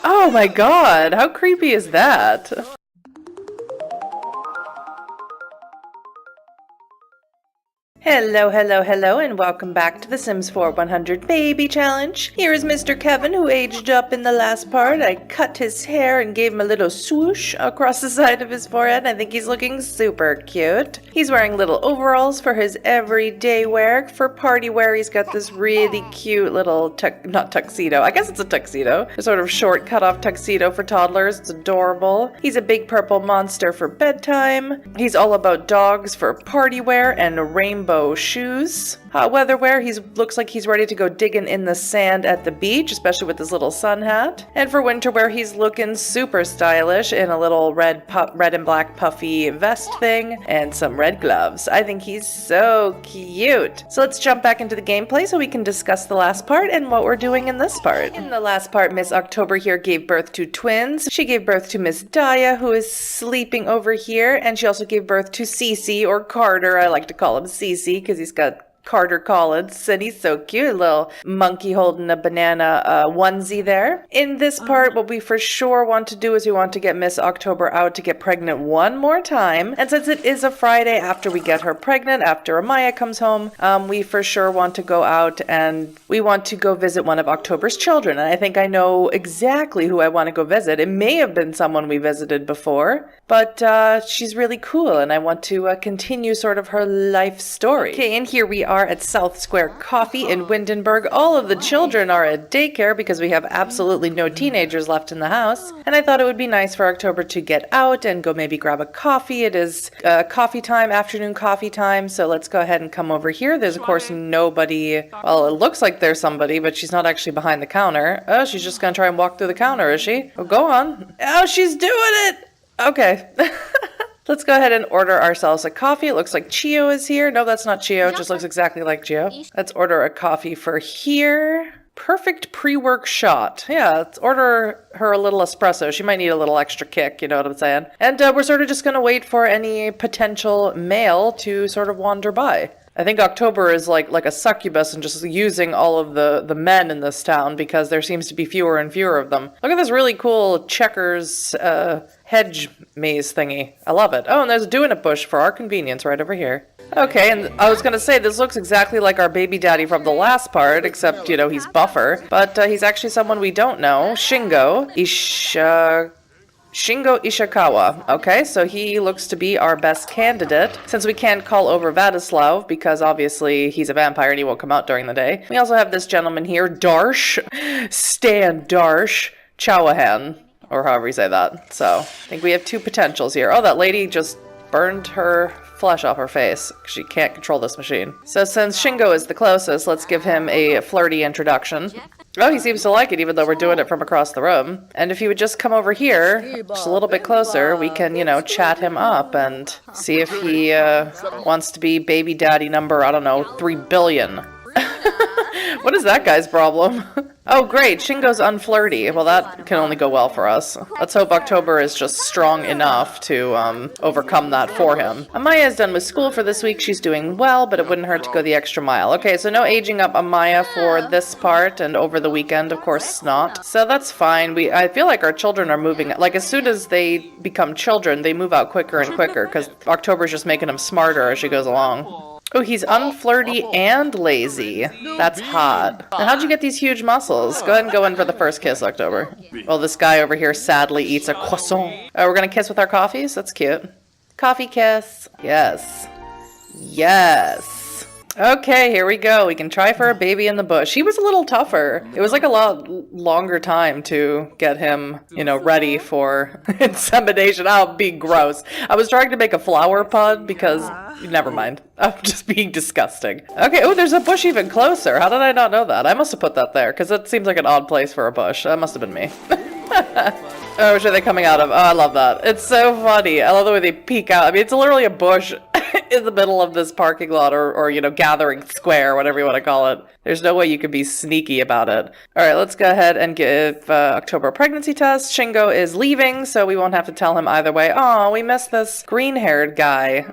Oh my god, how creepy is that? Hello, hello, hello, and welcome back to the Sims 4 100 Baby Challenge. Here is Mr. Kevin, who aged up in the last part. I cut his hair and gave him a little swoosh across the side of his forehead. I think he's looking super cute. He's wearing little overalls for his everyday wear. For party wear, he's got this really cute little, not tuxedo, I guess it's a tuxedo. A sort of short cut-off tuxedo for toddlers. It's adorable. He's a big purple monster for bedtime. He's all about dogs for party wear and rainbow shoes. Hot weather wear, he looks like he's ready to go digging in the sand at the beach, especially with his little sun hat. And for winter wear, he's looking super stylish in a little red and black puffy vest thing and some red gloves. I think he's so cute. So let's jump back into the gameplay so we can discuss the last part and what we're doing in this part. In the last part, Miss October here gave birth to twins. She gave birth to Miss Daya, who is sleeping over here, and she also gave birth to Cece, or Carter. I like to call him Cece because he's got Carter Collins, and he's so cute, little monkey holding a banana onesie there. In this part, what we for sure want to do is we want to get Miss October out to get pregnant one more time. And since it is a Friday after we get her pregnant, after Amaya comes home, we for sure want to go out and we want to go visit one of October's children. And I think I know exactly who I want to go visit. It may have been someone we visited before, but she's really cool and I want to continue sort of her life story. Okay, and here we are at South Square Coffee in Windenburg. All of the children are at daycare because we have absolutely no teenagers left in the house. And I thought it would be nice for October to get out and go maybe grab a coffee. It is coffee time, afternoon coffee time. So let's go ahead and come over here. There's of course nobody. Well, it looks like there's somebody, but she's not actually behind the counter. Oh, she's just gonna try and walk through the counter, is she? Oh, go on. Oh, she's doing it! Okay. Let's go ahead and order ourselves a coffee. It looks like Chio is here. No, that's not Chio. It just looks exactly like Chio. Let's order a coffee for here. Perfect pre-work shot. Yeah, let's order her a little espresso. She might need a little extra kick, you know what I'm saying? And we're sort of just going to wait for any potential male to sort of wander by. I think October is like a succubus and just using all of the men in this town because there seems to be fewer and fewer of them. Look at this really cool checkers hedge maze thingy. I love it. Oh, and there's a doing it bush for our convenience right over here. Okay, and I was going to say, this looks exactly like our baby daddy from the last part, except, you know, he's buffer. But he's actually someone we don't know. Shingo Ishikawa. Okay, so he looks to be our best candidate, since we can't call over Vladislav, because obviously he's a vampire and he won't come out during the day. We also have this gentleman here, Darsh, Stan Darsh Chowahan, or however you say that. So, I think we have two potentials here. Oh, that lady just burned her flesh off her face. She can't control this machine. So since Shingo is the closest, let's give him a flirty introduction. Oh, he seems to like it, even though we're doing it from across the room. And if he would just come over here, just a little bit closer, we can, you know, chat him up and see if he wants to be baby daddy number, I don't know, 3 billion. What is that guy's problem? Oh, great. Shingo's unflirty. Well, that can only go well for us. Let's hope October is just strong enough to overcome that for him. Amaya is done with school for this week. She's doing well, but it wouldn't hurt to go the extra mile. Okay, so no aging up Amaya for this part, and over the weekend, of course, not. So that's fine. I feel like our children are moving. Like, as soon as they become children, they move out quicker and quicker, because October's just making them smarter as she goes along. Oh, he's unflirty and lazy. That's hot. And how'd you get these huge muscles? Go ahead and go in for the first kiss, October. Well, this guy over here sadly eats a croissant. Oh, we're gonna kiss with our coffees? That's cute. Coffee kiss. Yes. Yes. Okay, here we go. We can try for a baby in the bush. He was a little tougher. It was like a lot longer time to get him, you know, ready for insemination. I'll be gross. I was trying to make a flower pun because, never mind. I'm just being disgusting. Okay, oh, there's a bush even closer. How did I not know that? I must have put that there because it seems like an odd place for a bush. That must have been me. Oh, which are they coming out of? Oh, I love that. It's so funny. I love the way they peek out. I mean, it's literally a bush in the middle of this parking lot or you know, gathering square, whatever you want to call it. There's no way you can be sneaky about it. All right, let's go ahead and give October a pregnancy test. Shingo is leaving, so we won't have to tell him either way. Oh, we missed this green-haired guy.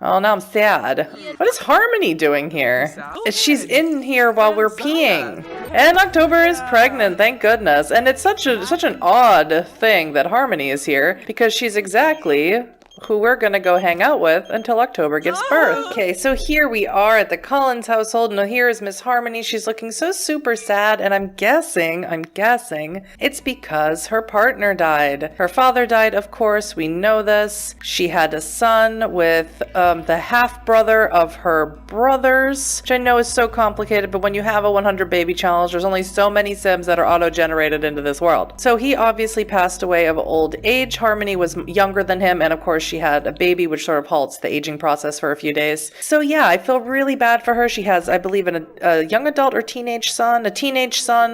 Oh, now I'm sad. What is Harmony doing here? She's in here while we're peeing. And October is pregnant, thank goodness. And it's such an odd thing that Harmony is here, because she's exactly who we're gonna go hang out with until October gives birth. Okay, so here we are at the Collins household. Now here is Miss Harmony. She's looking so super sad, and I'm guessing it's because her partner died. Her father died, of course, we know this. She had a son with the half-brother of her brothers, which I know is so complicated, but when you have a 100 baby challenge, there's only so many Sims that are auto-generated into this world. So he obviously passed away of old age. Harmony was younger than him, and of course she had a baby, which sort of halts the aging process for a few days. So yeah, I feel really bad for her. She has, I believe, a young adult or teenage son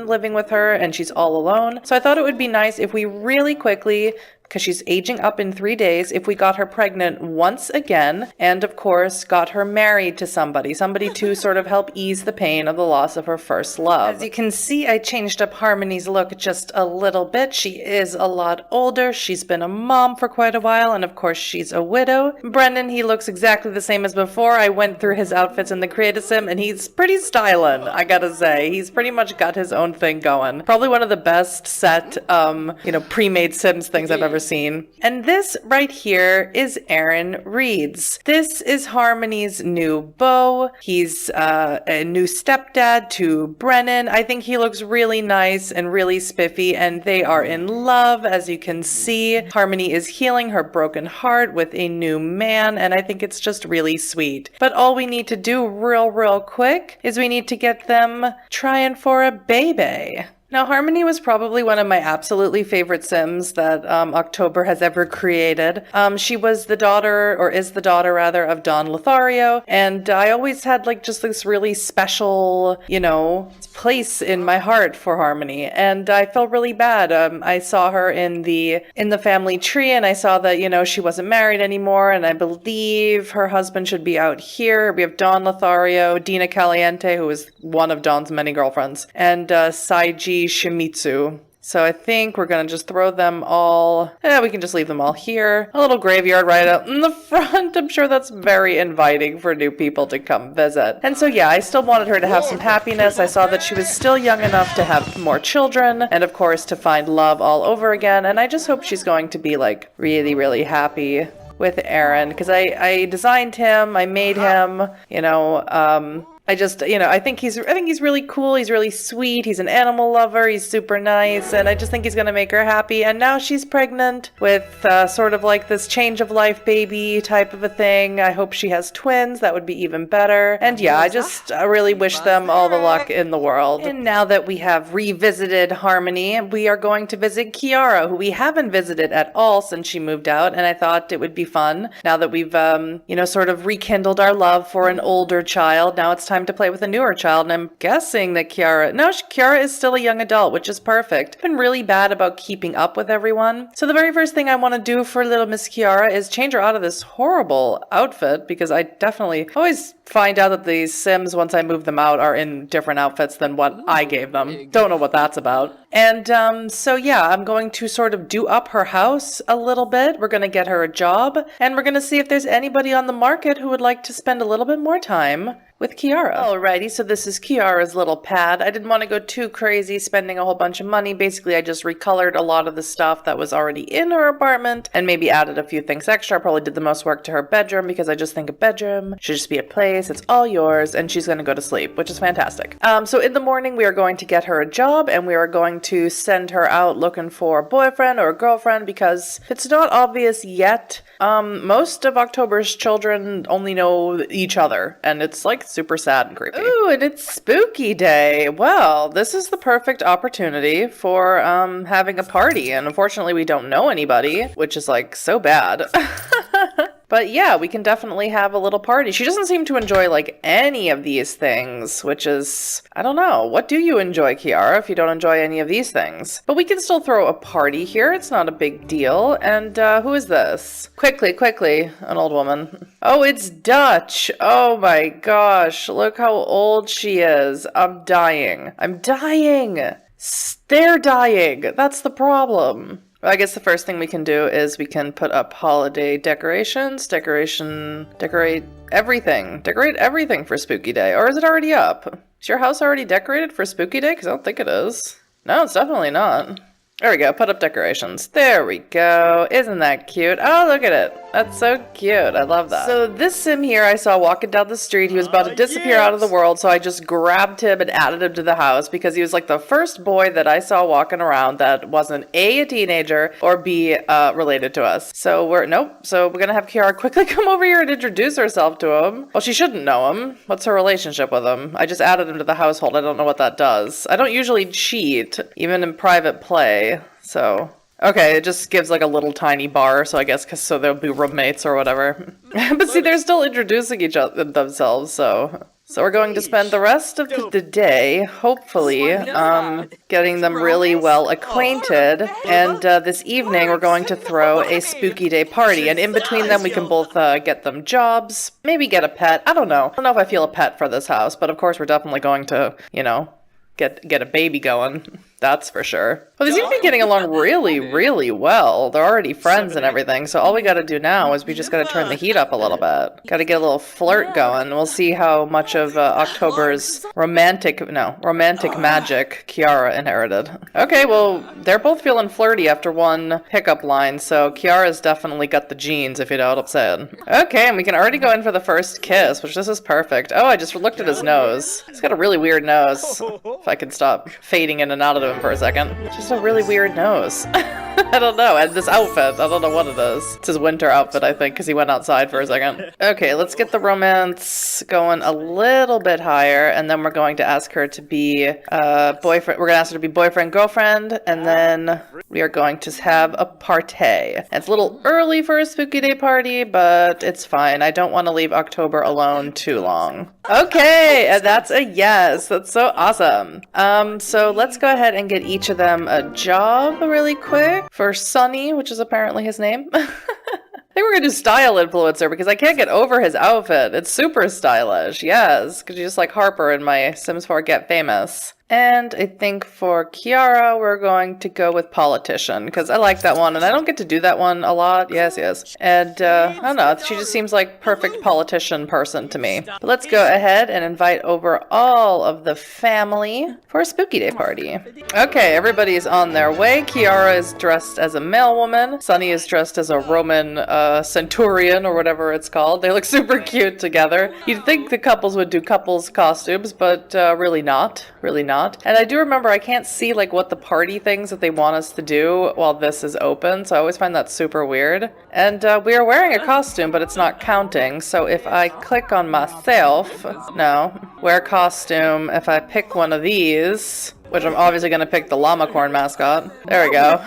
living with her, and she's all alone. So I thought it would be nice if we really quickly, because she's aging up in 3 days, if we got her pregnant once again, and of course got her married to somebody to sort of help ease the pain of the loss of her first love. As you can see, I changed up Harmony's look just a little bit. She is a lot older. She's been a mom for quite a while, and of course she's a widow. Brendan, he looks exactly the same as before. I went through his outfits in the Creative Sim, and he's pretty styling, I gotta say. He's pretty much got his own thing going. Probably one of the best set, pre-made Sims things I've ever seen. And this right here is Aaron Reed's. This is Harmony's new beau. He's a new stepdad to Brennan. I think he looks really nice and really spiffy, and they are in love, as you can see. Harmony is healing her broken heart with a new man, and I think it's just really sweet. But all we need to do real quick is we need to get them trying for a baby. Now, Harmony was probably one of my absolutely favorite Sims that October has ever created. She was the daughter, or is the daughter rather, of Don Lothario, and I always had just this really special, place in my heart for Harmony, and I felt really bad. I saw her in the family tree, and I saw that, she wasn't married anymore, and I believe her husband should be out here. We have Don Lothario, Dina Caliente, who is one of Don's many girlfriends, and Saiji Shimizu. So I think we're going to just throw them all. We can just leave them all here. A little graveyard right out in the front. I'm sure that's very inviting for new people to come visit. And so yeah, I still wanted her to have some happiness. I saw that she was still young enough to have more children, and of course to find love all over again. And I just hope she's going to be really happy with Aaron, because I designed him, I made him, I think he's really cool. He's really sweet. He's an animal lover. He's super nice, and I just think he's gonna make her happy. And now she's pregnant with sort of this change of life baby type of a thing. I hope she has twins. That would be even better. And yeah, I really wish them all the luck in the world. And now that we have revisited Harmony, we are going to visit Kiara, who we haven't visited at all since she moved out. And I thought it would be fun now that we've sort of rekindled our love for an older child. Now it's time to play with a newer child, and I'm guessing that Kiara is still a young adult, which is perfect. I've been really bad about keeping up with everyone. So the very first thing I want to do for little Miss Kiara is change her out of this horrible outfit, because I definitely always find out that these Sims, once I move them out, are in different outfits than what I gave them. Don't know what that's about. And so yeah, I'm going to sort of do up her house a little bit. We're going to get her a job, and we're going to see if there's anybody on the market who would like to spend a little bit more time with Kiara. Alrighty, so this is Kiara's little pad. I didn't want to go too crazy spending a whole bunch of money. Basically, I just recolored a lot of the stuff that was already in her apartment and maybe added a few things extra. I probably did the most work to her bedroom, because I just think a bedroom should just be a place. It's all yours, and she's going to go to sleep, which is fantastic. So in the morning, we are going to get her a job, and we are going to send her out looking for a boyfriend or a girlfriend, because it's not obvious yet. Most of October's children only know each other, and it's super sad and creepy. Ooh, and it's spooky day. Well, this is the perfect opportunity for having a party, and unfortunately we don't know anybody, which is so bad. But yeah, we can definitely have a little party. She doesn't seem to enjoy any of these things, which is, I don't know. What do you enjoy, Kiara, if you don't enjoy any of these things? But we can still throw a party here. It's not a big deal. And who is this? Quickly, an old woman. Oh, it's Dutch. Oh my gosh, look how old she is. I'm dying. They're dying. That's the problem. Well, I guess the first thing we can do is we can put up holiday decorations. Decorate everything. Decorate everything for Spooky Day. Or is it already up? Is your house already decorated for Spooky Day? Because I don't think it is. No, it's definitely not. There we go, put up decorations. There we go. Isn't that cute? Oh, look at it. That's so cute. I love that. So this sim here I saw walking down the street. He was about to disappear out of the world, so I just grabbed him and added him to the house because he was like the first boy that I saw walking around that wasn't A, teenager, or B, related to us. So we're gonna have Kiara quickly come over here and introduce herself to him. Well, she shouldn't know him. What's her relationship with him? I just added him to the household. I don't know what that does. I don't usually cheat, even in private play. So, okay, it just gives like a little tiny bar, so I guess so they'll be roommates or whatever. But see, they're still introducing each other themselves, so we're going to spend the rest of the day, hopefully, getting them really well acquainted. And this evening, we're going to throw a Spooky Day party. And in between them, we can both get them jobs, maybe get a pet. I don't know. I don't know if I feel a pet for this house, but of course, we're definitely going to, you know, get a baby going. That's for sure. Well, they seem to be getting along really, really well. They're already friends and everything, so all we gotta do now is we just gotta turn the heat up a little bit. Gotta get a little flirt going. We'll see how much of October's romantic magic Kiara inherited. Okay, well, they're both feeling flirty after one pickup line, so Kiara's definitely got the genes, if you know what I'm saying. Okay, and we can already go in for the first kiss, which this is perfect. Oh, I just looked at his nose. He's got a really weird nose. If I can stop fading in and out of him for a second. It's just a really weird nose. I don't know. And this outfit, I don't know what it is. It's his winter outfit, I think, because he went outside for a second. Okay, let's get the romance going a little bit higher, and then we're going to ask her to be boyfriend. We're going to ask her to be boyfriend, girlfriend, and then we are going to have a party. And it's a little early for a Spooky Day party, but it's fine. I don't want to leave October alone too long. Okay, and that's a yes. That's so awesome. So let's go ahead and get each of them a job really quick. For Sunny, which is apparently his name. I think we're going to do style influencer because I can't get over his outfit. It's super stylish. Yes, because you just like Harper in my Sims 4 Get Famous. And I think for Kiara, we're going to go with politician, because I like that one, and I don't get to do that one a lot. Yes, yes. And, I don't know, she just seems like perfect politician person to me. But let's go ahead and invite over all of the family for a Spooky Day party. Okay, everybody's on their way. Kiara is dressed as a male woman. Sunny is dressed as a Roman centurion, or whatever it's called. They look super cute together. You'd think the couples would do couples costumes, but really not. Really not. And I do remember I can't see like what the party things that they want us to do while this is open, so I always find that super weird. And we are wearing a costume, but it's not counting, so if I click on myself, no, wear costume, if I pick one of these, which I'm obviously going to pick the llama corn mascot. There we go.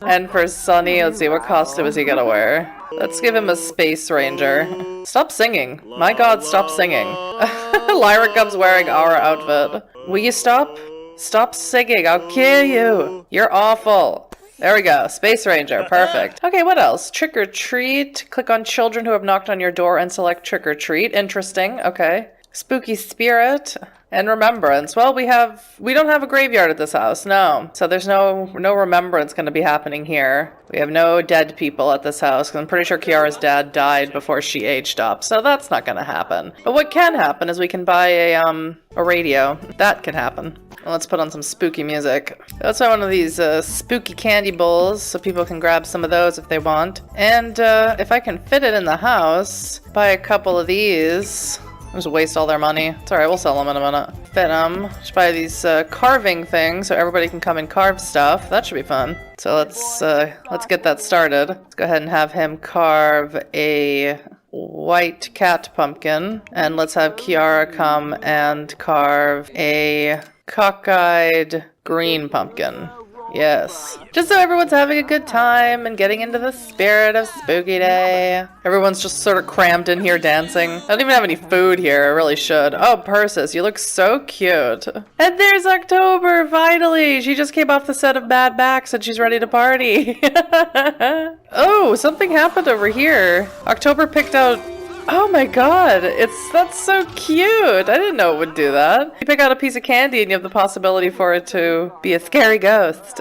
And for Sunny, let's see, what costume is he going to wear? Let's give him a Space Ranger. Stop singing. My god, stop singing. Lyra comes wearing our outfit. Will you stop? Stop singing. I'll kill you. You're awful. There we go. Space Ranger. Perfect. Okay, what else? Trick or treat. Click on children who have knocked on your door and select trick or treat. Interesting. Okay. Spooky spirit. And remembrance. Well, we don't have a graveyard at this house, no. So there's no remembrance going to be happening here. We have no dead people at this house, because I'm pretty sure Kiara's dad died before she aged up, so that's not going to happen. But what can happen is we can buy a radio. That can happen. Well, let's put on some spooky music. Let's buy one of these spooky candy bowls, so people can grab some of those if they want. And if I can fit it in the house, buy a couple of these. Just waste all their money. It's alright, we'll sell them in a minute. Fit them. Just buy these carving things so everybody can come and carve stuff. That should be fun. So let's get that started. Let's go ahead and have him carve a white cat pumpkin. And let's have Kiara come and carve a cockeyed green pumpkin. Yes. Just so everyone's having a good time and getting into the spirit of Spooky Day. Everyone's just sort of crammed in here dancing. I don't even have any food here. I really should. Oh, Persis, you look so cute. And there's October, finally. She just came off the set of Mad Max and she's ready to party. Oh, something happened over here. October picked out... Oh my god, that's so cute. I didn't know it would do that. You pick out a piece of candy and you have the possibility for it to be a scary ghost.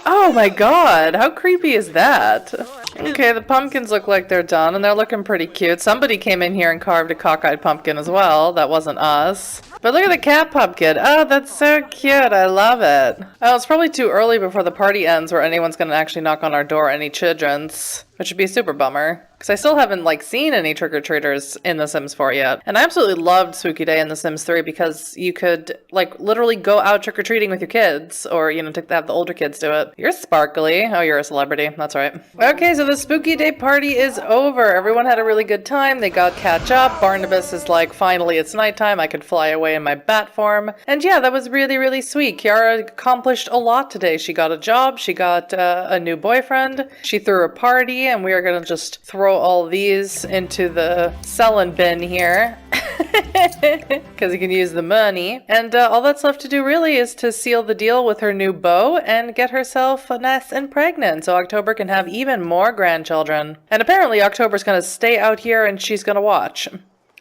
Oh my god, how creepy is that? Okay, the pumpkins look like they're done, and they're looking pretty cute. Somebody came in here and carved a cockeyed pumpkin as well. That wasn't us. But look at the cat pumpkin. Oh, that's so cute. I love it. Oh, it's probably too early before the party ends where anyone's going to actually knock on our door, any children's, which would be a super bummer. Because I still haven't, seen any trick-or-treaters in The Sims 4 yet. And I absolutely loved Spooky Day in The Sims 3 because you could, literally go out trick-or-treating with your kids. Or, have the older kids do it. You're sparkly. Oh, you're a celebrity. That's right. Okay, so the Spooky Day party is over. Everyone had a really good time. They got catch up. Barnabas is like, finally, it's nighttime. I could fly away in my bat form. And yeah, that was really, really sweet. Kiara accomplished a lot today. She got a job. She got a new boyfriend. She threw a party. And we are going to just throw all these into the selling bin here because you can use the money, and all that's left to do really is to seal the deal with her new beau and get herself nice and pregnant so October can have even more grandchildren. And apparently October's gonna stay out here and she's gonna watch.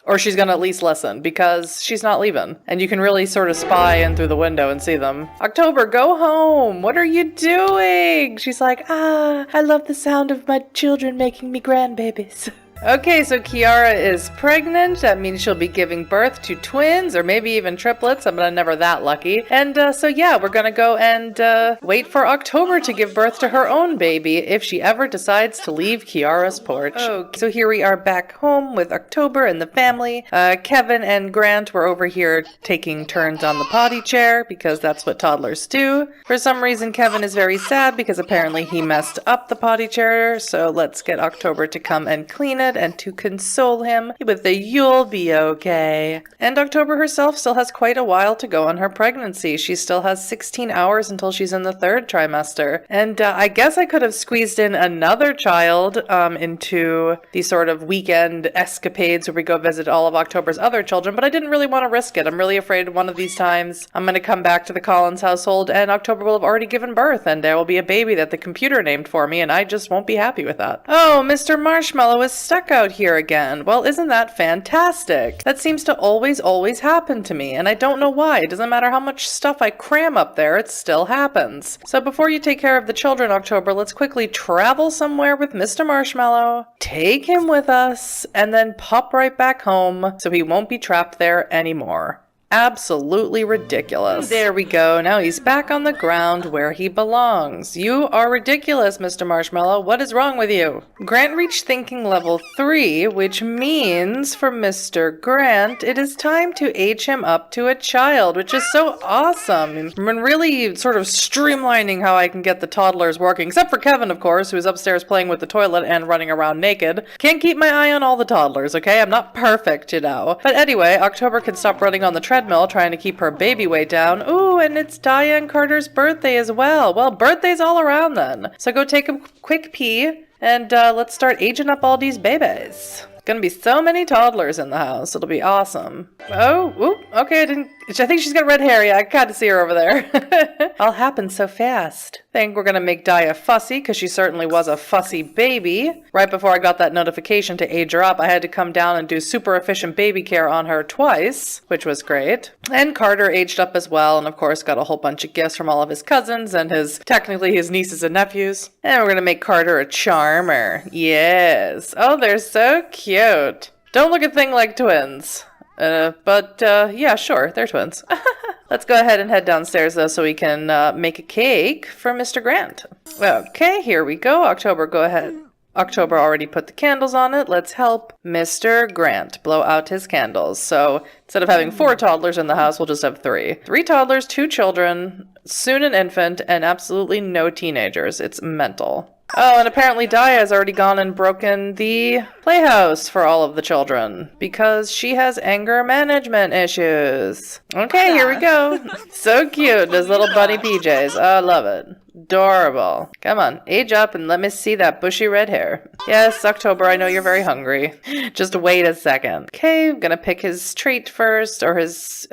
Or she's gonna at least listen, because she's not leaving. And you can really sort of spy in through the window and see them. October, go home! What are you doing? She's like, I love the sound of my children making me grandbabies. Okay, so Kiara is pregnant. That means she'll be giving birth to twins, or maybe even triplets. I'm never that lucky. And so yeah, we're gonna go and wait for October to give birth to her own baby if she ever decides to leave Kiara's porch. Okay, so here we are back home with October and the family. Kevin and Grant were over here taking turns on the potty chair because that's what toddlers do. For some reason, Kevin is very sad because apparently he messed up the potty chair. So let's get October to come and clean it and to console him with the "you'll be okay." And October herself still has quite a while to go on her pregnancy. She still has 16 hours until she's in the 3rd trimester. And I guess I could have squeezed in another child into these sort of weekend escapades where we go visit all of October's other children, but I didn't really want to risk it. I'm really afraid one of these times I'm going to come back to the Collins household and October will have already given birth and there will be a baby that the computer named for me and I just won't be happy with that. Oh, Mr. Marshmallow is stuck out here again. Well, isn't that fantastic? That seems to always happen to me, and I don't know why. It doesn't matter how much stuff I cram up there, it still happens. So before you take care of the children, October, let's quickly travel somewhere with Mr. Marshmallow, take him with us, and then pop right back home so he won't be trapped there anymore. Absolutely ridiculous. There we go. Now he's back on the ground where he belongs. You are ridiculous, Mr. Marshmallow. What is wrong with you? Grant reached thinking level 3, which means for Mr. Grant, it is time to age him up to a child, which is so awesome. I'm really sort of streamlining how I can get the toddlers working, except for Kevin, of course, who's upstairs playing with the toilet and running around naked. Can't keep my eye on all the toddlers, okay? I'm not perfect, But anyway, October can stop running on the treadmill trying to keep her baby weight down. Ooh, and it's Diane Carter's birthday as well. Well, birthdays all around then. So go take a quick pee and let's start aging up all these babies. Gonna be so many toddlers in the house. It'll be awesome. Oh, whoop, okay, I think she's got red hair. Yeah, I got to see her over there. All happened so fast. I think we're gonna make Dia fussy, because she certainly was a fussy baby. Right before I got that notification to age her up, I had to come down and do super efficient baby care on her twice, which was great. And Carter aged up as well, and of course got a whole bunch of gifts from all of his cousins and technically his nieces and nephews. And we're gonna make Carter a charmer. Yes. Oh, they're so cute. Don't look a thing like twins. But yeah, sure, they're twins. Let's go ahead and head downstairs, though, so we can make a cake for Mr. Grant. Okay, here we go. October, go ahead. October already put the candles on it. Let's help Mr. Grant blow out his candles. So instead of having 4 toddlers in the house, we'll just have 3. 3 toddlers, 2 children, soon an infant, and absolutely no teenagers. It's mental. Oh, and apparently Dia has already gone and broken the playhouse for all of the children because she has anger management issues. Okay, here we go. So cute, those little bunny PJs. Oh, I love it. Adorable. Come on, age up and let me see that bushy red hair. Yes, October, I know you're very hungry. Just wait a second. Okay, I'm gonna pick his trait first, or his,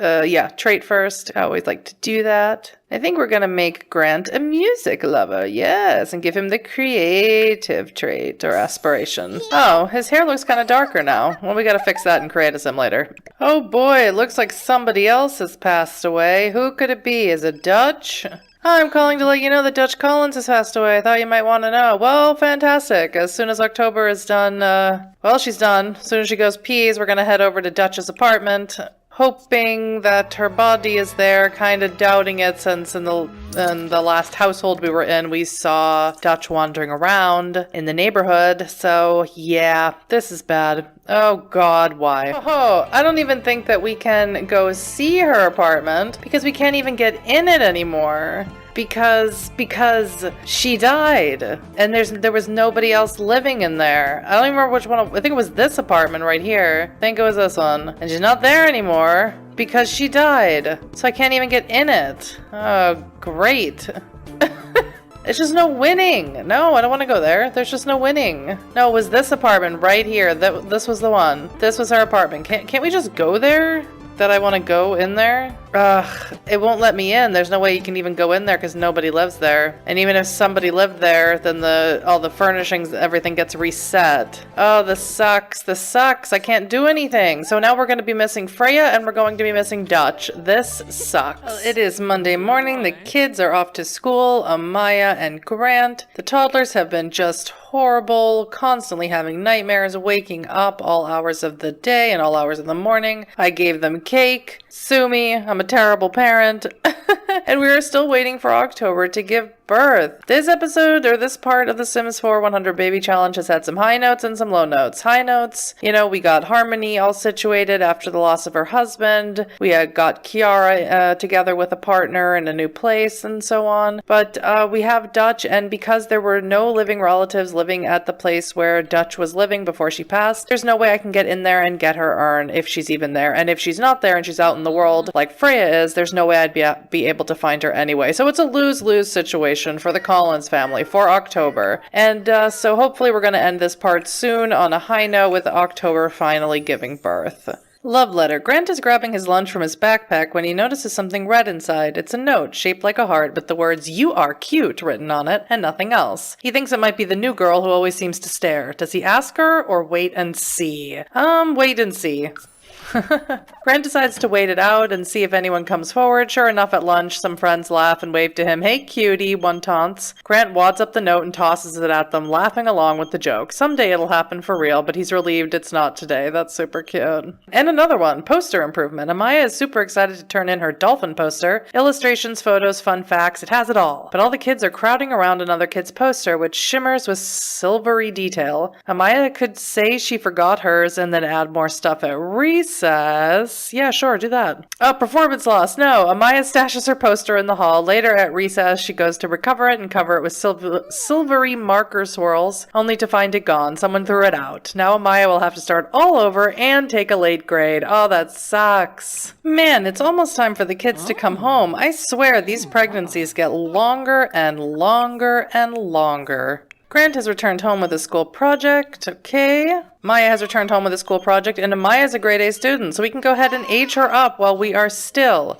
trait first. I always like to do that. I think we're gonna make Grant a music lover, yes, and give him the creative trait or aspiration. Oh, his hair looks kind of darker now. Well, we gotta fix that and create a sim later. Oh boy, it looks like somebody else has passed away. Who could it be? Is it Dutch? Hi, I'm calling to let you know that Dutch Collins has passed away. I thought you might want to know. Well, fantastic. As soon as October is done, well, she's done. As soon as she goes peas, we're going to head over to Dutch's apartment, hoping that her body is there, kind of doubting it since in the last household we were in, we saw Dutch wandering around in the neighborhood. So, yeah, this is bad. Oh God, why? Oh, I don't even think that we can go see her apartment because we can't even get in it anymore. Because she died and there was nobody else living in there. I don't even remember which one. I think it was this apartment right here. I think it was this one. And she's not there anymore because she died. So I can't even get in it. Oh, great. It's just no winning. No, I don't want to go there. There's just no winning. No, it was this apartment right here. This was the one. This was her apartment. Can't we just go there? That I want to go in there? Ugh, it won't let me in. There's no way you can even go in there because nobody lives there. And even if somebody lived there, then all the furnishings, everything gets reset. Oh, this sucks. This sucks. I can't do anything. So now we're going to be missing Freya and we're going to be missing Dutch. This sucks. Well, it is Monday morning. The kids are off to school. Amaya and Grant. The toddlers have been just horrible, constantly having nightmares, waking up all hours of the day and all hours of the morning. I gave them cake. Sue me. I'm a terrible parent. And we are still waiting for October to give birth. This episode, or this part of the Sims 4 100 Baby Challenge has had some high notes and some low notes. High notes, we got Harmony all situated after the loss of her husband. We got Kiara together with a partner in a new place and so on. But we have Dutch, and because there were no living relatives living at the place where Dutch was living before she passed, there's no way I can get in there and get her urn if she's even there. And if she's not there and she's out in the world like Freya is, there's no way I'd be able to find her anyway. So it's a lose-lose situation for the Collins family for October. And so hopefully we're going to end this part soon on a high note with October finally giving birth. Love letter. Grant is grabbing his lunch from his backpack when he notices something red inside. It's a note shaped like a heart with the words "You are cute" written on it and nothing else. He thinks it might be the new girl who always seems to stare. Does he ask her or wait and see? Wait and see. Grant decides to wait it out and see if anyone comes forward. Sure enough, at lunch, some friends laugh and wave to him. "Hey, cutie," one taunts. Grant wads up the note and tosses it at them, laughing along with the joke. Someday it'll happen for real, but he's relieved it's not today. That's super cute. And another one, poster improvement. Amaya is super excited to turn in her dolphin poster. Illustrations, photos, fun facts, it has it all. But all the kids are crowding around another kid's poster, which shimmers with silvery detail. Amaya could say she forgot hers and then add more stuff at recess. Yeah, sure, do that. Oh, performance loss. No, Amaya stashes her poster in the hall. Later at recess, she goes to recover it and cover it with silvery marker swirls, only to find it gone. Someone threw it out. Now Amaya will have to start all over and take a late grade. Oh, that sucks. Man, it's almost time for the kids to come home. I swear, these pregnancies get longer and longer and longer. Grant has returned home with a school project. Okay. Maya has returned home with a school project, and Amaya is a grade A student, so we can go ahead and age her up while we are still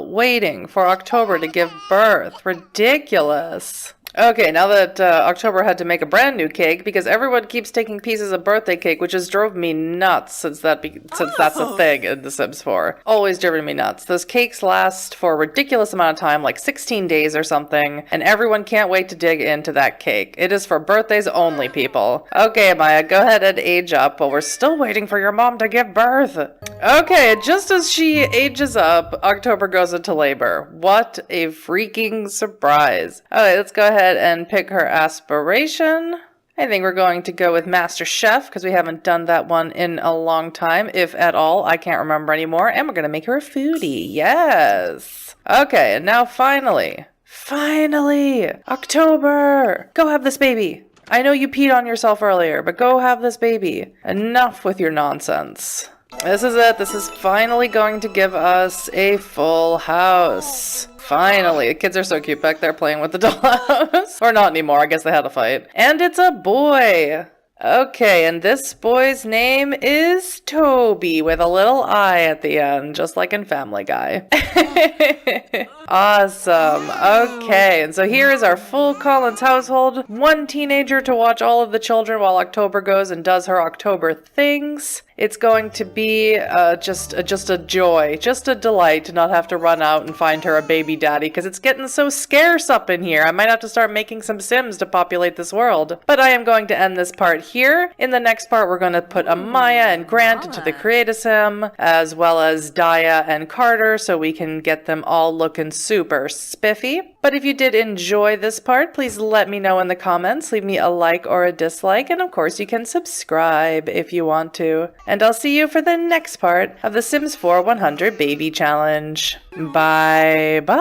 waiting for October to give birth. Ridiculous. Okay, now that October had to make a brand new cake because everyone keeps taking pieces of birthday cake, which has drove me nuts since that's a thing in The Sims 4. Always driven me nuts. Those cakes last for a ridiculous amount of time, like 16 days or something, and everyone can't wait to dig into that cake. It is for birthdays only, people. Okay, Maya, go ahead and age up while we're still waiting for your mom to give birth. Okay, just as she ages up, October goes into labor. What a freaking surprise. Okay, let's go ahead and pick her aspiration. I think we're going to go with Master Chef because we haven't done that one in a long time, if at all. I can't remember anymore. And we're going to make her a foodie. Yes. Okay, and now finally, October, go have this baby. I know you peed on yourself earlier, but go have this baby. Enough with your nonsense. This is it. This is finally going to give us a full house. Finally. The kids are so cute back there playing with the dollhouse. Or not anymore. I guess they had a fight. And it's a boy. Okay, and this boy's name is Toby with a little I at the end, just like in Family Guy. Awesome. Okay, and so here is our full Collins household. One teenager to watch all of the children while October goes and does her October things. It's going to be just a joy, just a delight to not have to run out and find her a baby daddy, because it's getting so scarce up in here. I might have to start making some Sims to populate this world. But I am going to end this part here. In the next part, we're going to put Amaya and Grant into the Create-A-Sim, as well as Daya and Carter, so we can get them all looking super spiffy. But if you did enjoy this part, please let me know in the comments. Leave me a like or a dislike, and of course you can subscribe if you want to. And I'll see you for the next part of the Sims 4 100 Baby Challenge. Bye bye!